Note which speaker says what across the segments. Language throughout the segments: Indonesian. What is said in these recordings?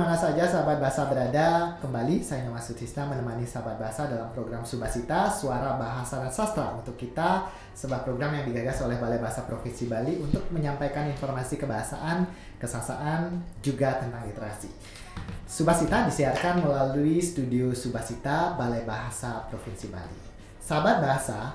Speaker 1: mana saja sahabat bahasa berada, kembali saya Nyoman Sutrisna menemani sahabat bahasa dalam program Subasita, Suara Bahasa dan Sastra untuk kita, sebuah program yang digagas oleh Balai Bahasa Provinsi Bali untuk menyampaikan informasi kebahasaan, kesasaan, juga tentang literasi. Subasita disiarkan melalui studio Subasita, Balai Bahasa Provinsi Bali. Sahabat bahasa,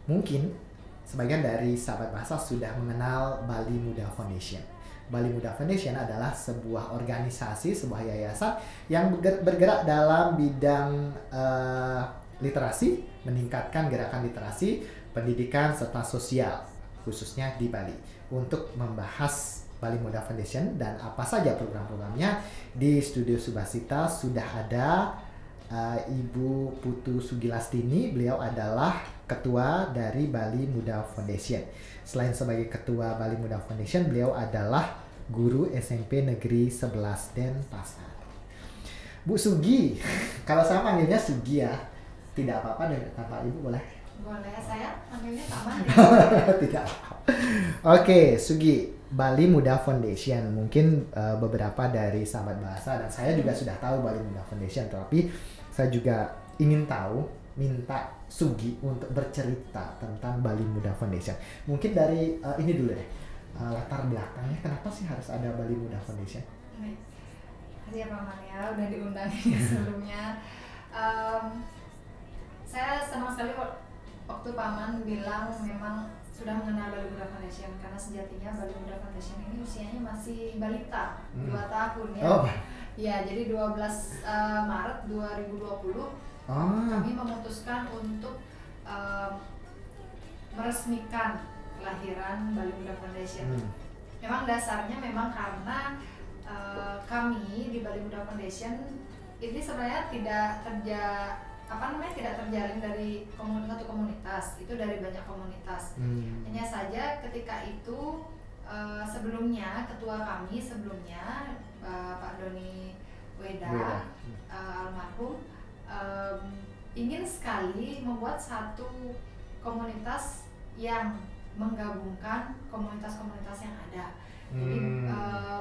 Speaker 1: mungkin sebagian dari sahabat bahasa sudah mengenal Bali Muda Foundation. Bali Muda Foundation adalah sebuah organisasi, sebuah yayasan yang bergerak dalam bidang literasi, meningkatkan gerakan literasi, pendidikan, serta sosial, khususnya di Bali. Untuk membahas Bali Muda Foundation dan apa saja program-programnya, di studio Subasita sudah ada Ibu Putu Sugilastini. Beliau adalah ketua dari Bali Muda Foundation. Selain sebagai ketua Bali Muda Foundation, beliau adalah guru SMP Negeri 11 Denpasar. Bu Sugi, kalau saya panggilnya Sugi ya, tidak apa-apa dengan tanpa Ibu boleh?
Speaker 2: Boleh, saya panggilnya sama.
Speaker 1: Tidak. Oke, Sugi, Bali Muda Foundation. Mungkin beberapa dari sahabat bahasa dan saya juga sudah tahu Bali Muda Foundation, tapi saya juga ingin tahu, minta Sugi untuk bercerita tentang Bali Muda Foundation. Mungkin dari ini dulu deh, latar belakangnya kenapa sih harus ada Bali Muda Foundation?
Speaker 2: Makasih ya Pak Maria, udah diundang sebelumnya. Saya senang sekali waktu Pak Man bilang memang sudah mengenal Bali Muda Foundation, karena sejatinya Bali Muda Foundation ini usianya masih balita, 2 tahun ya.
Speaker 1: Oh.
Speaker 2: Ya, jadi 12 Maret 2020 kami memutuskan untuk meresmikan kelahiran Bali Muda Foundation. Memang dasarnya memang karena kami di Bali Muda Foundation ini sebenarnya tidak terjalin dari satu komunitas, itu dari banyak komunitas. Hanya saja ketika itu sebelumnya ketua kami sebelumnya Pak Doni Weda almarhum ingin sekali membuat satu komunitas yang menggabungkan komunitas-komunitas yang ada. Jadi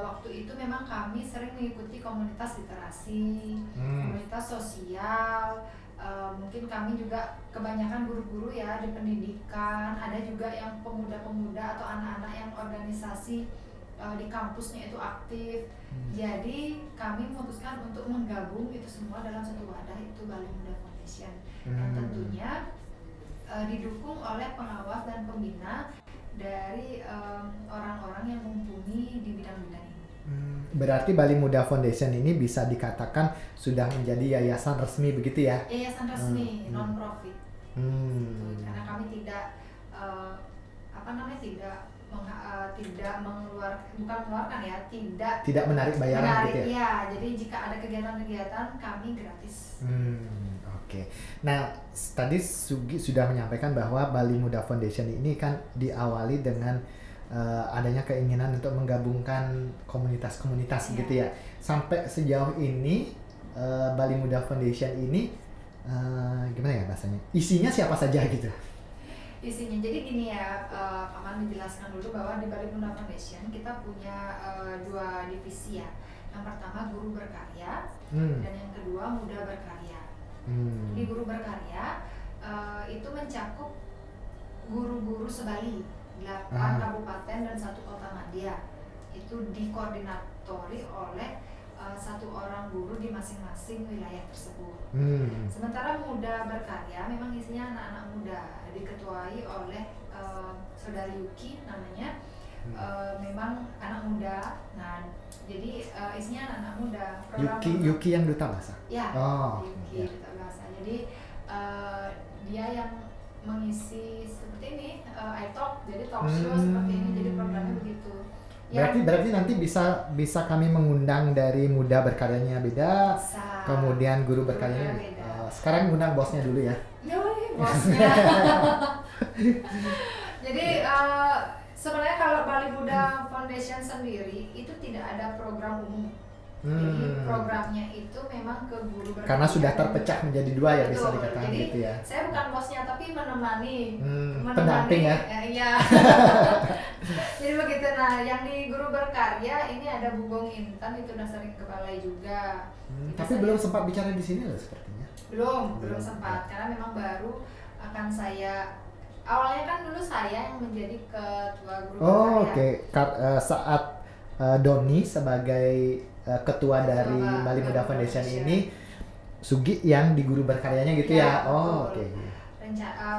Speaker 2: waktu itu memang kami sering mengikuti komunitas literasi, komunitas sosial, mungkin kami juga kebanyakan guru-guru ya di pendidikan, ada juga yang pemuda-pemuda atau anak-anak yang organisasi di kampusnya itu aktif. Jadi kami memutuskan untuk menggabung itu semua dalam satu wadah, itu Bali Muda Foundation. Yang tentunya didukung oleh pengawas dan pembina dari orang-orang yang mumpuni di bidang-bidang ini.
Speaker 1: Berarti Bali Muda Foundation ini bisa dikatakan sudah menjadi yayasan resmi begitu ya?
Speaker 2: Yayasan resmi, non-profit. Karena kami tidak tidak
Speaker 1: menarik bayaran gitu ya?
Speaker 2: Iya, jadi jika ada kegiatan-kegiatan kami gratis.
Speaker 1: Oke. Nah, tadi Sugi sudah menyampaikan bahwa Bali Muda Foundation ini kan diawali dengan adanya keinginan untuk menggabungkan komunitas-komunitas gitu ya. Sampai sejauh ini Bali Muda Foundation ini gimana ya bahasanya? Isinya siapa saja gitu?
Speaker 2: Isinya jadi gini ya, Pak Man menjelaskan dulu bahwa di Bali Muda Foundation kita punya 2 divisi ya. Yang pertama guru berkarya dan yang kedua muda berkarya. Di guru berkarya itu mencakup guru-guru sebali 8 kabupaten dan 1 kota madya. Itu dikoordinatori oleh 1 orang guru di masing-masing wilayah tersebut. Sementara muda berkarya memang isinya anak-anak muda, diketuai oleh Saudari Yuki namanya. Memang anak muda. Nah, jadi isinya anak-anak muda.
Speaker 1: Yuki yang duta bahasa?
Speaker 2: Ya, Yuki duta bahasa. Jadi dia yang mengisi seperti ini, iTalk, jadi talk show seperti ini, jadi programnya begitu.
Speaker 1: Berarti nanti bisa kami mengundang dari muda berkaryanya beda, kemudian guru berkaryanya beda. Sekarang undang bosnya dulu ya.
Speaker 2: Bosnya. Jadi sebenarnya kalau Bali Muda Foundation sendiri itu tidak ada program umum. Jadi programnya itu memang ke guru berkarya.
Speaker 1: Karena sudah terpecah menjadi dua ya, bisa
Speaker 2: Betul.
Speaker 1: dikatakan
Speaker 2: Jadi,
Speaker 1: gitu ya.
Speaker 2: saya bukan bosnya tapi menemani.
Speaker 1: Pendamping ya.
Speaker 2: Iya. Jadi begitu. Nah, yang di guru berkarya ini ada Bu Gong Intan, itu udah sering ke balai juga.
Speaker 1: Tapi belum sempat bicara di sini loh sepertinya.
Speaker 2: Belum sempat karena memang baru akan saya. Awalnya kan dulu saya yang menjadi ketua guru berkarya.
Speaker 1: Saat Doni sebagai ketua dari Bali Muda Foundation ini, Sugi yang di guru berkaryanya gitu ya.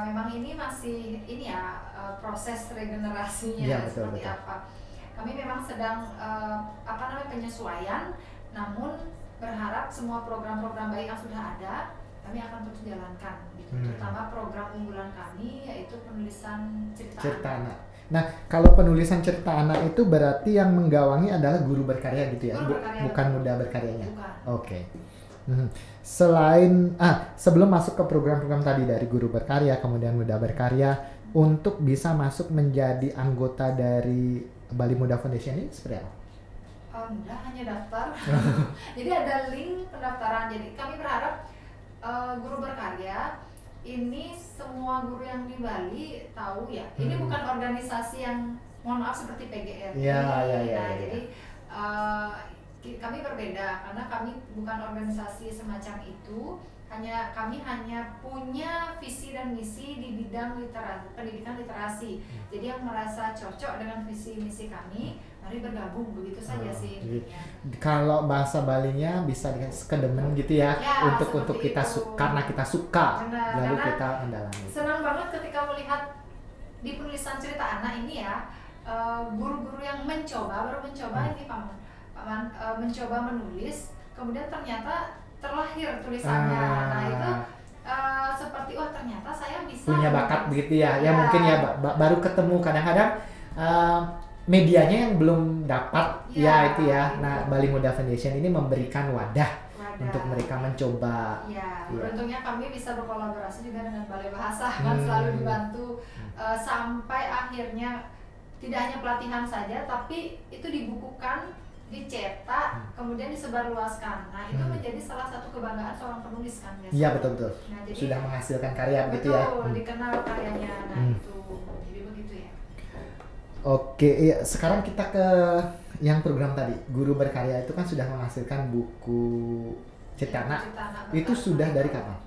Speaker 2: Memang ini masih proses regenerasinya seperti apa. Kami memang sedang penyesuaian, namun berharap semua program-program baik yang sudah ada kami akan terus jalankan gitu. Terutama program unggulan kami yaitu penulisan cerita anak.
Speaker 1: Nah, kalau penulisan cerita anak itu berarti yang menggawangi adalah guru berkarya gitu ya, bukan muda berkaryanya. Oke. Selain sebelum masuk ke program-program tadi dari guru berkarya kemudian muda berkarya, untuk bisa masuk menjadi anggota dari Bali Muda Foundation ini seperti apa?
Speaker 2: Mudah, hanya daftar. Jadi ada link pendaftaran. Jadi kami berharap guru berkarya ini semua guru yang di Bali tahu ya. Ini bukan organisasi yang mohon maaf seperti PGR. Jadi kami berbeda karena kami bukan organisasi semacam itu. Kami hanya punya visi dan misi di bidang pendidikan literasi. Jadi yang merasa cocok dengan visi misi kami, mari bergabung, begitu saja sih.
Speaker 1: Kalau bahasa Balinya bisa dengan sekedemen gitu ya untuk kita karena kita suka.
Speaker 2: Benar,
Speaker 1: lalu kita mendalami.
Speaker 2: Senang banget ketika melihat di penulisan cerita anak ini ya, guru-guru yang baru mencoba ini paman mencoba menulis, kemudian ternyata terlahir tulisannya. Nah itu seperti ternyata saya bisa
Speaker 1: punya bakat begitu ya. Ya mungkin ya baru ketemu kadang-kadang medianya yang belum dapat itu ya. Nah, Bali Muda Foundation ini memberikan wadah untuk mereka mencoba.
Speaker 2: Beruntungnya kami bisa berkolaborasi juga dengan Balai Bahasa, kan selalu dibantu sampai akhirnya tidak hanya pelatihan saja, tapi itu dibukukan, dicetak, kemudian disebarluaskan. Nah, itu menjadi salah satu kebanggaan seorang penulis kan biasanya.
Speaker 1: Iya, betul.
Speaker 2: Nah, jadi
Speaker 1: sudah menghasilkan karya begitu ya.
Speaker 2: Betul, dikenal karyanya. Nah, itu. Jadi begitu ya.
Speaker 1: Oke, sekarang kita ke yang program tadi. Guru berkarya itu kan sudah menghasilkan buku cerita anak. Itu sudah dari kapan?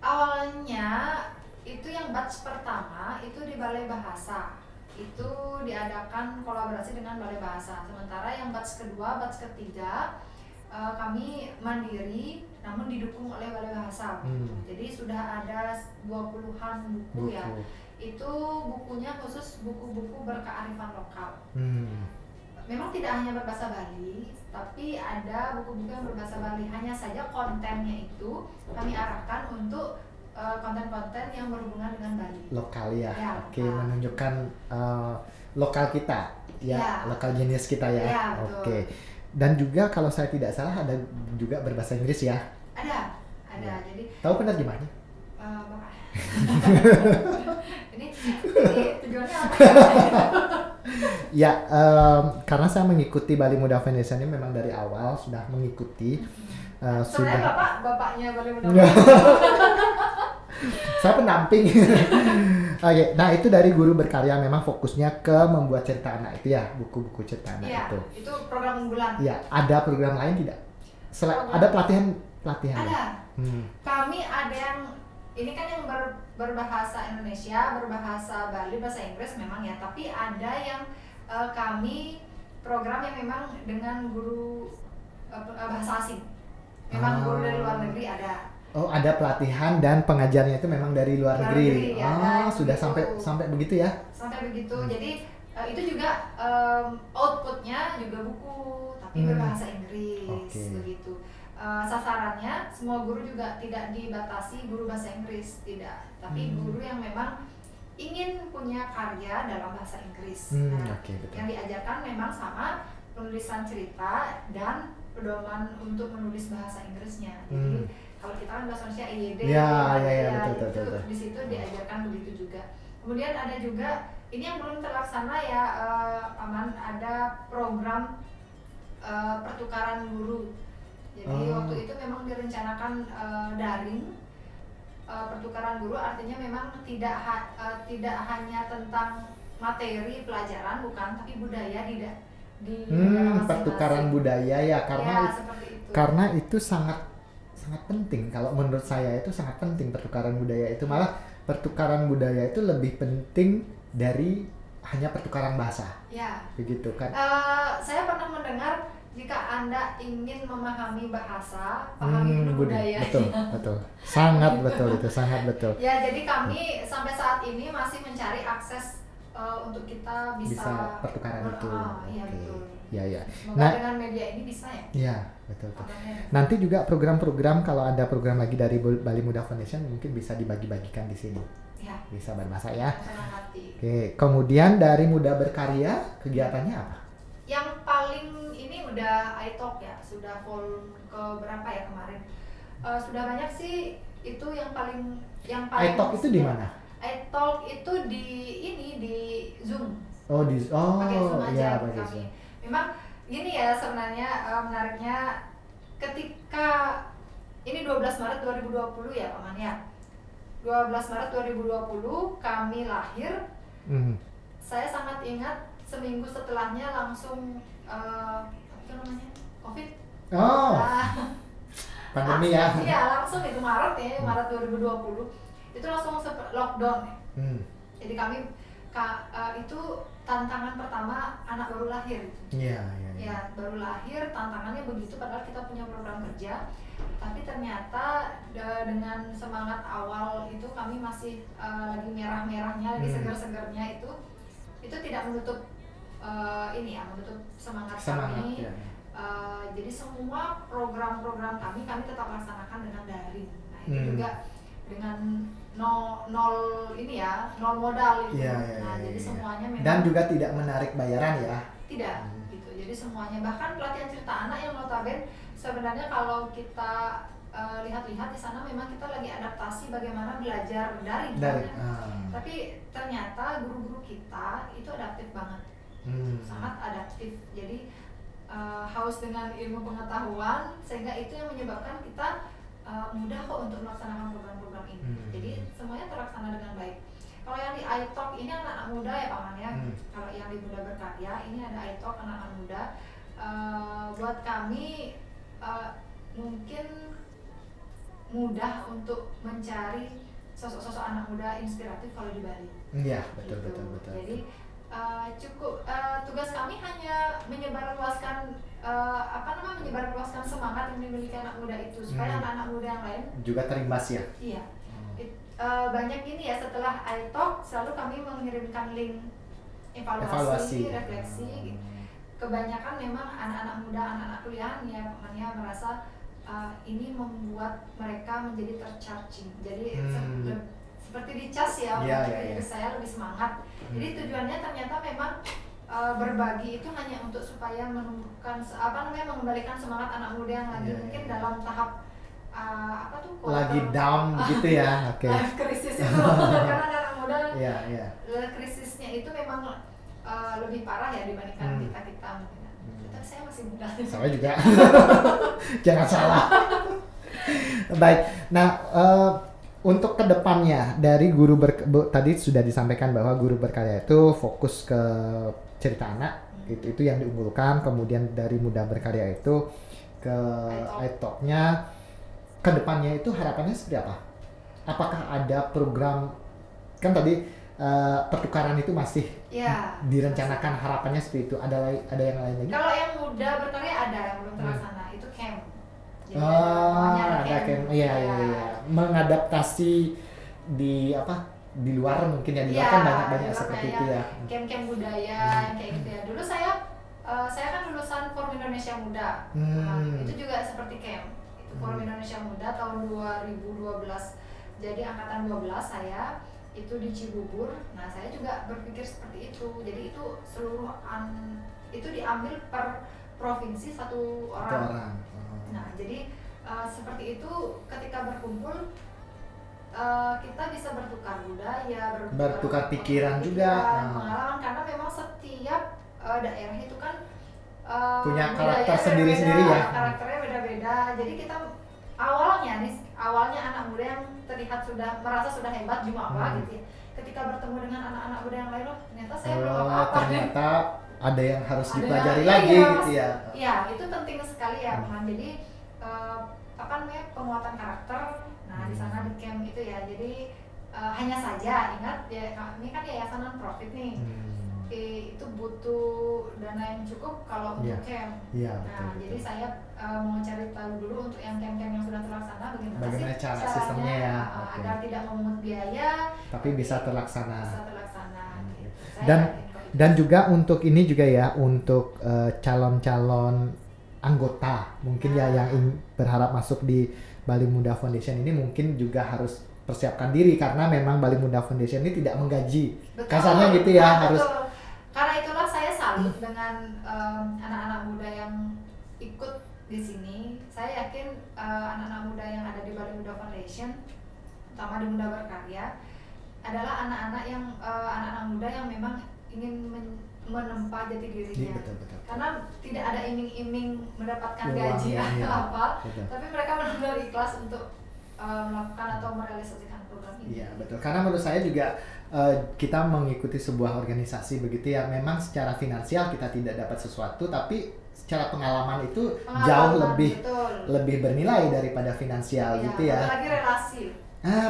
Speaker 2: Awalnya itu yang batch pertama itu di Balai Bahasa. Itu diadakan kolaborasi dengan Balai Bahasa. Sementara yang batch kedua, batch ketiga kami mandiri namun didukung oleh Balai Bahasa. Jadi sudah ada 20-an buku ya. Itu bukunya khusus buku-buku berkearifan lokal. Memang tidak hanya berbahasa Bali, tapi ada buku-buku yang berbahasa Bali. Hanya saja kontennya itu kami arahkan untuk konten-konten yang berhubungan dengan Bali.
Speaker 1: Lokal ya. Oke, menunjukkan lokal kita ya, lokal genius kita ya. Oke. Dan juga kalau saya tidak salah ada juga berbahasa Inggris ya.
Speaker 2: Ada. Jadi
Speaker 1: tahu penerjemahnya?
Speaker 2: ini tujuannya apa?
Speaker 1: Ya, karena saya mengikuti Bali Muda Foundation ini memang dari awal sudah mengikuti.
Speaker 2: Sebenarnya bapaknya Bali Muda.
Speaker 1: Saya pendamping. Oke, nah itu dari guru berkarya memang fokusnya ke membuat cerita anak itu ya, buku-buku cerita anak itu.
Speaker 2: Itu program unggulan.
Speaker 1: Iya, ada program lain tidak? Ada pelatihan.
Speaker 2: Ada. Kami ada yang ini kan yang berbahasa Indonesia, berbahasa Bali, bahasa Inggris memang ya, tapi ada yang kami program yang memang dengan guru bahasa asing. Memang guru dari luar negeri ada.
Speaker 1: Oh, ada pelatihan dan pengajarnya itu memang dari luar negeri. Sudah sampai begitu ya? Sampai
Speaker 2: begitu. Jadi itu juga outputnya juga buku, tapi berbahasa Inggris begitu. Sasarannya semua guru juga tidak dibatasi guru bahasa Inggris, tidak. Tapi guru yang memang ingin punya karya dalam bahasa Inggris. Yang diajarkan memang sama penulisan cerita dan pedoman untuk menulis bahasa Inggrisnya. Jadi kalau kita kan bahasa Indonesia IYD, betul. Di situ diajarkan begitu juga. Kemudian ada juga ini yang belum terlaksana ya, Paman, ada program pertukaran guru. Jadi waktu itu memang direncanakan daring. Pertukaran guru artinya memang tidak hanya tentang materi pelajaran, bukan, tapi budaya di
Speaker 1: pertukaran budaya ya, karena
Speaker 2: itu.
Speaker 1: itu sangat penting. Kalau menurut saya itu sangat penting pertukaran budaya itu, malah pertukaran budaya itu lebih penting dari hanya pertukaran bahasa.
Speaker 2: Ya.
Speaker 1: Begitu kan?
Speaker 2: Saya pernah mendengar jika Anda ingin memahami bahasa, pahami dulu budaya.
Speaker 1: Betul. Sangat betul itu, sangat betul.
Speaker 2: Ya, jadi kami sampai saat ini masih mencari akses untuk kita bisa
Speaker 1: pertukaran itu.
Speaker 2: Iya, betul.
Speaker 1: Ya.
Speaker 2: Semoga dengan media ini bisa ya.
Speaker 1: Iya, betul. Nanti juga program-program, kalau ada program lagi dari Bali Muda Foundation mungkin bisa dibagi-bagikan di sini.
Speaker 2: Ya.
Speaker 1: Bisa berbahasa ya.
Speaker 2: Oke.
Speaker 1: Kemudian dari Muda Berkarya kegiatannya apa?
Speaker 2: Yang paling ini udah iTalk ya, sudah full ke berapa ya kemarin? Sudah banyak sih, itu yang paling
Speaker 1: iTalk itu di mana?
Speaker 2: iTalk itu di Zoom.
Speaker 1: Pakai
Speaker 2: Zoom aja
Speaker 1: pakai
Speaker 2: kami.
Speaker 1: Zoom.
Speaker 2: Memang gini ya sebenarnya, menariknya ketika ini 12 Maret 2020 ya Pak Man ya. 12 Maret 2020 kami lahir. Saya sangat ingat seminggu setelahnya langsung apa namanya? Covid.
Speaker 1: Pandemi ya.
Speaker 2: Iya, langsung itu Maret 2020. Itu langsung lockdown ya. Jadi kami itu tantangan pertama anak baru lahir.
Speaker 1: Iya.
Speaker 2: Ya, baru lahir tantangannya begitu, padahal kita punya program kerja. Tapi ternyata dengan semangat awal itu kami masih lagi merah-merahnya, lagi segar-segarnya itu tidak menutup menutup semangat kami.
Speaker 1: Ya.
Speaker 2: Jadi semua program-program kami tetap laksanakan dengan daring. Nah, itu juga dengan nol modal itu. Jadi semuanya memang,
Speaker 1: dan juga tidak menarik bayaran ya.
Speaker 2: Tidak gitu. Jadi semuanya, bahkan pelatihan cerita anak yang notabene sebenarnya kalau kita lihat-lihat di sana memang kita lagi adaptasi bagaimana belajar daring. Tapi ternyata guru-guru kita itu adaptif banget. Sangat adaptif. Jadi haus dengan ilmu pengetahuan, sehingga itu yang menyebabkan kita mudah kok untuk melaksanakan program-program ini. Jadi semuanya terlaksana dengan baik. Kalau yang di iTalk ini anak-anak muda ya Pak Man ya. Kalau yang di Muda Berkarya ini ada iTalk anak-anak muda. Buat kami mungkin mudah untuk mencari sosok-sosok anak muda inspiratif kalau di Bali.
Speaker 1: Iya, betul.
Speaker 2: Jadi cukup tugas kami hanya menyebarluaskan menyebarluaskan semangat yang dimiliki anak muda itu, supaya anak-anak muda yang lain
Speaker 1: juga terimbas ya.
Speaker 2: Iya. Banyak ini ya, setelah iTalk selalu kami mengirimkan link evaluasi. Refleksi gitu. Kebanyakan memang anak-anak muda, anak-anak kuliah ya Pak, merasa ini membuat mereka menjadi tercharging. Jadi seperti dicas ya, jadi saya lebih semangat. Jadi tujuannya ternyata memang berbagi itu hanya untuk supaya menumbuhkan mengembalikan semangat anak muda yang lagi mungkin dalam tahap
Speaker 1: lagi down gitu ya.
Speaker 2: Life krisis itu karena anak muda krisisnya itu memang lebih parah ya dibandingkan kita mungkin. Tapi saya masih muda.
Speaker 1: Sama juga. Jangan salah. Baik. Nah, untuk kedepannya dari tadi sudah disampaikan bahwa guru berkarya itu fokus ke cerita anak, itu yang diunggulkan. Kemudian dari Muda Berkarya itu ke iTalk-nya, kedepannya itu harapannya seperti apa? Apakah ada program, kan tadi pertukaran itu masih direncanakan, harapannya seperti itu? Ada yang lain lagi?
Speaker 2: Kalau yang Muda Berkarya ada yang belum terlaksana, itu camp. Jadi
Speaker 1: ada camp. Iya. Mengadaptasi di luar mungkin ya, di luar kan banyak seperti itu ya.
Speaker 2: Camp-camp budaya yang kayak gitu ya. Dulu saya kan lulusan Forum Indonesia Muda. Itu juga seperti camp. Itu Forum Indonesia Muda tahun 2012. Jadi angkatan 12 saya itu di Cibubur. Nah, saya juga berpikir seperti itu. Jadi itu itu diambil per provinsi satu orang. Nah, jadi seperti itu ketika berkumpul kita bisa bertukar budaya, bertukar pikiran juga, pengalaman, karena memang setiap daerah itu kan
Speaker 1: punya
Speaker 2: budaya
Speaker 1: karakter sendiri-sendiri ya.
Speaker 2: Karakternya beda-beda. Jadi kita awalnya anak muda yang terlihat merasa sudah hebat jumawa gitu ya. Ketika bertemu dengan anak-anak muda yang lain, ternyata saya belum apa-apa.
Speaker 1: Ternyata ada yang harus dipelajari lagi gitu ya.
Speaker 2: Iya, itu penting sekali ya, teman. Jadi penguatan karakter. Nah, di sana di camp itu ya. Jadi hanya saja ingat ya, ini kan yayasan non-profit nih. Itu butuh dana yang cukup kalau untuk camp.
Speaker 1: Betul.
Speaker 2: Jadi saya mau cari tahu dulu untuk yang camp-camp yang sudah terlaksana
Speaker 1: bagaimana cara sistemnya ya,
Speaker 2: agar tidak memungut biaya
Speaker 1: tapi bisa terlaksana.
Speaker 2: Gitu.
Speaker 1: Dan juga untuk ini juga ya, untuk calon-calon anggota mungkin ya yang berharap masuk di Bali Muda Foundation ini mungkin juga harus persiapkan diri, karena memang Bali Muda Foundation ini tidak menggaji. Kasarnya gitu ya, harus.
Speaker 2: Karena itulah saya salut dengan anak-anak muda yang ikut di sini. Saya yakin anak-anak muda yang ada di Bali Muda Foundation, terutama di Muda Berkarya, adalah anak-anak muda yang memang ingin menempa jati dirinya.
Speaker 1: Betul.
Speaker 2: Karena tidak ada iming-iming mendapatkan gaji atau apa, tapi mereka benar-benar ikhlas untuk melakukan atau merealisasikan program ini. Iya
Speaker 1: betul. Karena menurut saya juga kita mengikuti sebuah organisasi begitu ya, memang secara finansial kita tidak dapat sesuatu, tapi secara pengalaman itu jauh lebih bernilai daripada finansial gitu ya.
Speaker 2: Apalagi relasi.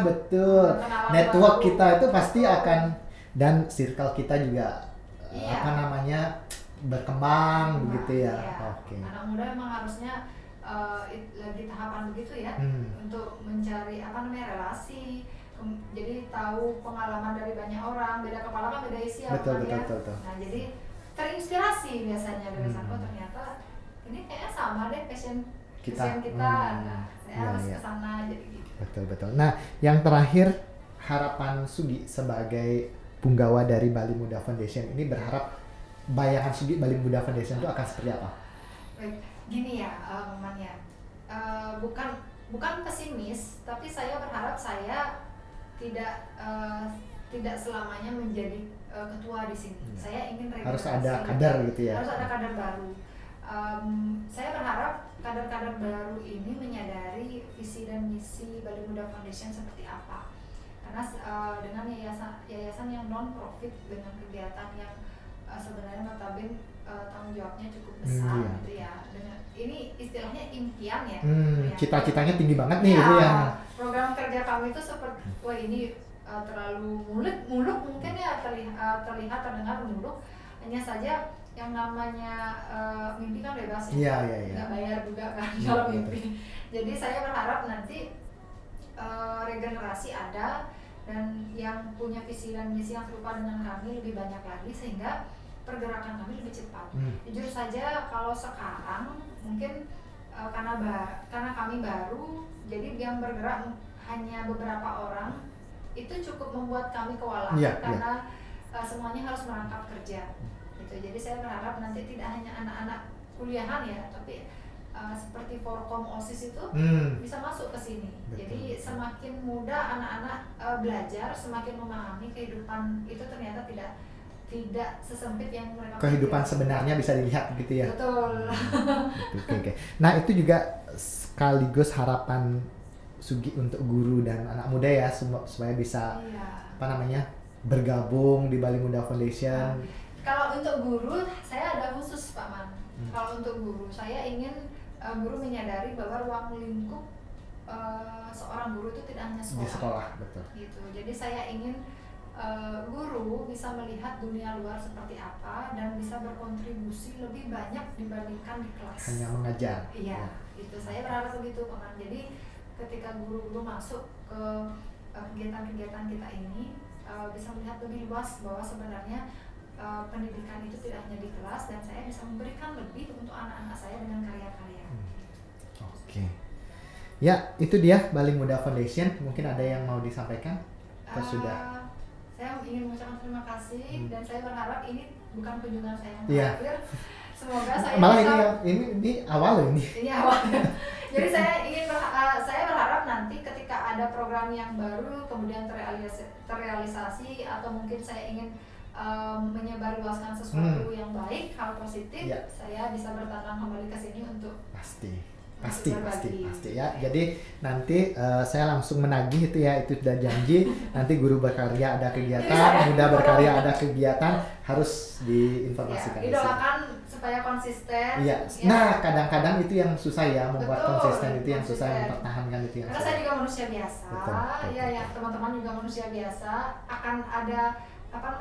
Speaker 1: Betul. Network kita itu pasti akan, dan circle kita juga berkembang begitu ya.
Speaker 2: Oke. Anak muda memang harusnya lagi tahapan begitu ya, untuk mencari relasi. Jadi tahu pengalaman dari banyak orang, beda kepala kan beda isi ya.
Speaker 1: Betul.
Speaker 2: Nah jadi terinspirasi biasanya dari sana. Ternyata ini kayaknya sama deh passion kita. Nah saya harus kesana jadi gitu.
Speaker 1: Betul. Nah yang terakhir, harapan Sugi sebagai punggawa dari Bali Muda Foundation ini, berharap bayangan Sugi Bali Muda Foundation itu akan seperti apa?
Speaker 2: Baik, gini ya, Maman ya. Bukan pesimis, tapi saya berharap saya tidak selamanya menjadi ketua di sini. Saya ingin
Speaker 1: harus ada kader gitu ya.
Speaker 2: Harus ada kader baru. Saya berharap kader-kader baru ini menyadari visi dan misi Bali Muda Foundation seperti apa. Karena dengan yayasan yang non-profit dengan kegiatan yang sebenarnya notabene tanggung jawabnya cukup besar gitu ya. Dengan ini istilahnya impian ya.
Speaker 1: Cita-citanya tinggi banget nih gitu ya.
Speaker 2: Program kerja kami itu seperti ini terlalu muluk mungkin ya, terlihat terdengar muluk. Hanya saja yang namanya mimpi kan bebas ya. Nggak bayar juga kan kalau mimpi. Jadi saya berharap nanti regenerasi ada, dan yang punya visi dan misi yang serupa dengan kami lebih banyak lagi, sehingga pergerakan kami lebih cepat. Jujur saja kalau sekarang mungkin karena kami baru, jadi yang bergerak hanya beberapa orang, itu cukup membuat kami kewalahan karena semuanya harus merangkap kerja. Gitu. Jadi saya berharap nanti tidak hanya anak-anak kuliahan ya, tapi seperti Forkom OSIS itu bisa masuk ke sini. Jadi semakin muda anak-anak belajar, semakin memahami kehidupan itu ternyata tidak sesempit yang mereka
Speaker 1: kehidupan sebenarnya bisa dilihat gitu ya.
Speaker 2: Betul.
Speaker 1: Oke. Nah itu juga sekaligus harapan Sugi untuk guru dan anak muda ya, supaya bisa bergabung di Bali Muda Foundation.
Speaker 2: Kalau untuk guru saya ada khusus Pak Man. Kalau untuk guru saya ingin guru menyadari bahwa ruang lingkup seorang guru itu tidak hanya sekolah.
Speaker 1: Di sekolah, betul.
Speaker 2: Gitu. Jadi saya ingin guru bisa melihat dunia luar seperti apa dan bisa berkontribusi lebih banyak dibandingkan di kelas.
Speaker 1: Hanya mengajar.
Speaker 2: Iya, itu saya berharap begitu Pak Man. Jadi ketika guru-guru masuk ke kegiatan-kegiatan kita ini bisa melihat lebih luas bahwa sebenarnya pendidikan itu tidak hanya di kelas, dan saya bisa memberikan lebih untuk anak-anak saya dengan karya-karya.
Speaker 1: Oke. Ya, itu dia Bali Muda Foundation. Mungkin ada yang mau disampaikan? Atau sudah?
Speaker 2: Saya ingin mengucapkan terima kasih dan saya berharap ini bukan kunjungan saya yang terakhir. Semoga saya
Speaker 1: malah ini awal ini.
Speaker 2: Ini awal. Jadi saya berharap nanti ketika ada program yang baru kemudian terrealisasi atau mungkin saya ingin menyebarluaskan sesuatu yang baik, hal positif, saya bisa berdatang kembali ke sini untuk
Speaker 1: pasti ya. Jadi nanti saya langsung menagih itu ya, itu sudah janji. Nanti guru berkarya ada kegiatan, muda berkarya ada kegiatan, harus diinformasikan.
Speaker 2: Idolakan supaya konsisten.
Speaker 1: Iya. Nah, kadang-kadang itu yang susah ya, membuat konsisten itu yang susah, mempertahankan itu yang
Speaker 2: susah. Karena saya juga manusia biasa. Ya, teman-teman juga manusia biasa, akan ada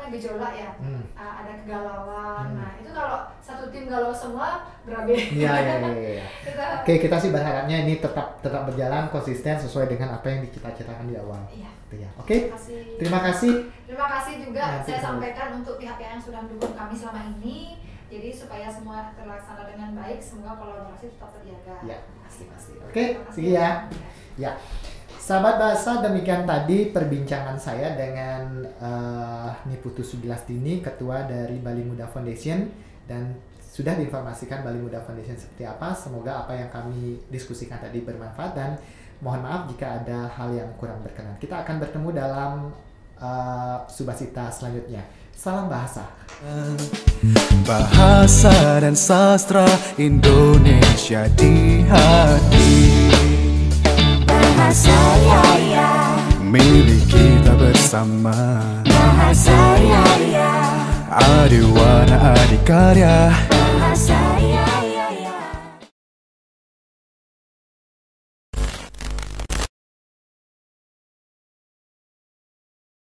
Speaker 2: gejolak ya, ada kegalauan. Nah itu kalau satu tim galau semua berabe.
Speaker 1: Iya. Oke, kita sih berharapnya ini tetap berjalan konsisten sesuai dengan apa yang dicita-citakan di awal.
Speaker 2: Iya.
Speaker 1: Ya. Oke. Terima kasih.
Speaker 2: Terima kasih juga saya sampaikan untuk pihak-pihak yang sudah mendukung kami selama ini. Jadi supaya semua terlaksana dengan baik, semoga kolaborasi tetap terjaga.
Speaker 1: Ya, pasti. Oke, see ya. Ya. Sahabat Bahasa, demikian tadi perbincangan saya dengan Niputu Sugilastini, Ketua dari Bali Muda Foundation, dan sudah diinformasikan Bali Muda Foundation seperti apa. Semoga apa yang kami diskusikan tadi bermanfaat, dan mohon maaf jika ada hal yang kurang berkenan. Kita akan bertemu dalam Subasita selanjutnya. Salam bahasa.
Speaker 3: Bahasa dan sastra Indonesia di hati.
Speaker 4: Bahasa Yaya
Speaker 3: milik kita bersama.
Speaker 4: Bahasa Yaya
Speaker 3: Adiwana Adikarya.